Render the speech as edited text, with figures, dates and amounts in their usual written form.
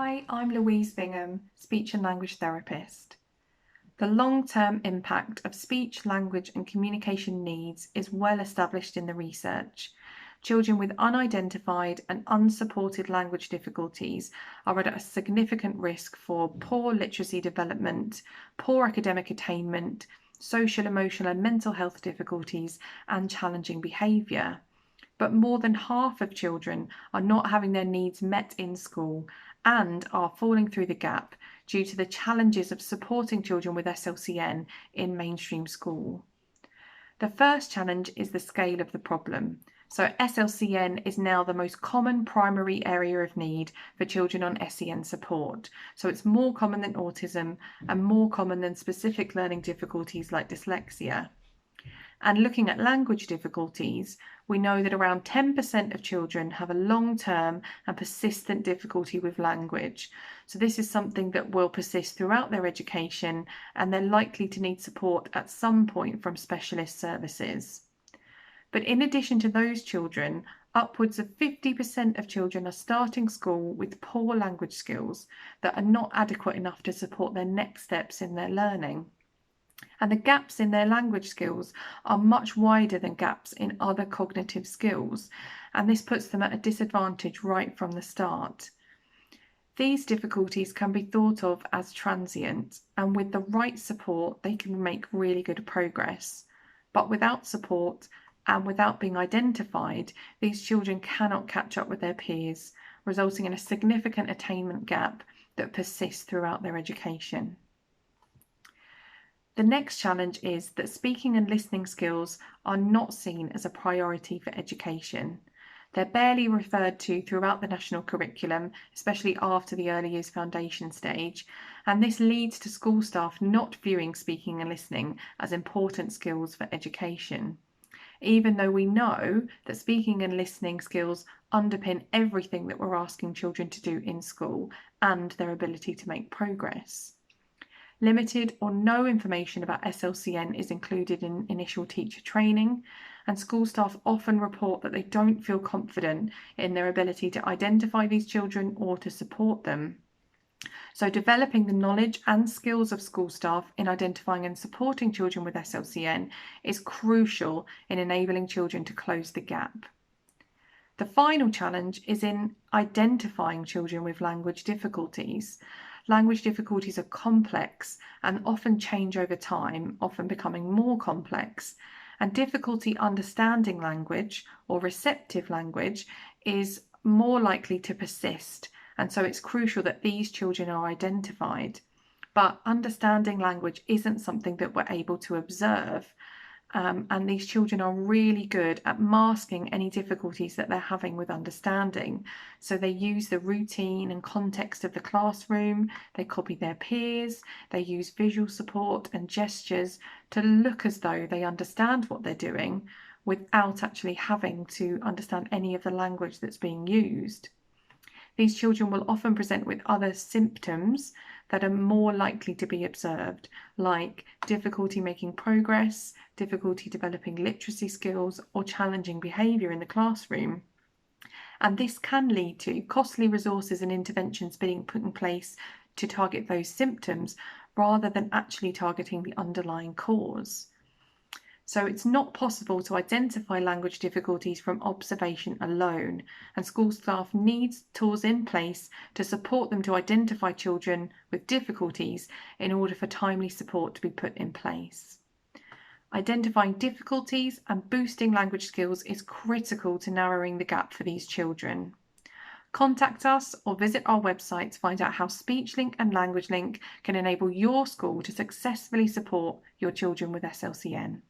Hi, I'm Louise Bingham, speech and language therapist. The long-term impact of speech, language and communication needs is well established in the research. Children with unidentified and unsupported language difficulties are at a significant risk for poor literacy development, poor academic attainment, social, emotional and mental health difficulties and challenging behaviour. But more than half of children are not having their needs met in school and are falling through the gap due to the challenges of supporting children with SLCN in mainstream school. The first challenge is the scale of the problem. So SLCN is now the most common primary area of need for children on SEN support. So it's more common than autism and more common than specific learning difficulties like dyslexia. And looking at language difficulties, we know that around 10% of children have a long-term and persistent difficulty with language. So this is something that will persist throughout their education, and they're likely to need support at some point from specialist services. But in addition to those children, upwards of 50% of children are starting school with poor language skills that are not adequate enough to support their next steps in their learning. And the gaps in their language skills are much wider than gaps in other cognitive skills, and this puts them at a disadvantage right from the start. These difficulties can be thought of as transient, and with the right support they can make really good progress. But without support and without being identified, these children cannot catch up with their peers, resulting in a significant attainment gap that persists throughout their education. The next challenge is that speaking and listening skills are not seen as a priority for education. They're barely referred to throughout the national curriculum, especially after the early years foundation stage, and this leads to school staff not viewing speaking and listening as important skills for education. Even though we know that speaking and listening skills underpin everything that we're asking children to do in school and their ability to make progress. Limited or no information about SLCN is included in initial teacher training, and school staff often report that they don't feel confident in their ability to identify these children or to support them. So developing the knowledge and skills of school staff in identifying and supporting children with SLCN is crucial in enabling children to close the gap. The final challenge is in identifying children with language difficulties. Language difficulties are complex and often change over time, often becoming more complex. And difficulty understanding language or receptive language is more likely to persist. And so it's crucial that these children are identified. But understanding language isn't something that we're able to observe. And these children are really good at masking any difficulties that they're having with understanding. So they use the routine and context of the classroom, they copy their peers, they use visual support and gestures to look as though they understand what they're doing without actually having to understand any of the language that's being used. These children will often present with other symptoms that are more likely to be observed, like difficulty making progress, difficulty developing literacy skills, or challenging behaviour in the classroom. And this can lead to costly resources and interventions being put in place to target those symptoms rather than actually targeting the underlying cause. So it's not possible to identify language difficulties from observation alone, and school staff need tools in place to support them to identify children with difficulties in order for timely support to be put in place. Identifying difficulties and boosting language skills is critical to narrowing the gap for these children. Contact us or visit our website to find out how SpeechLink and LanguageLink can enable your school to successfully support your children with SLCN.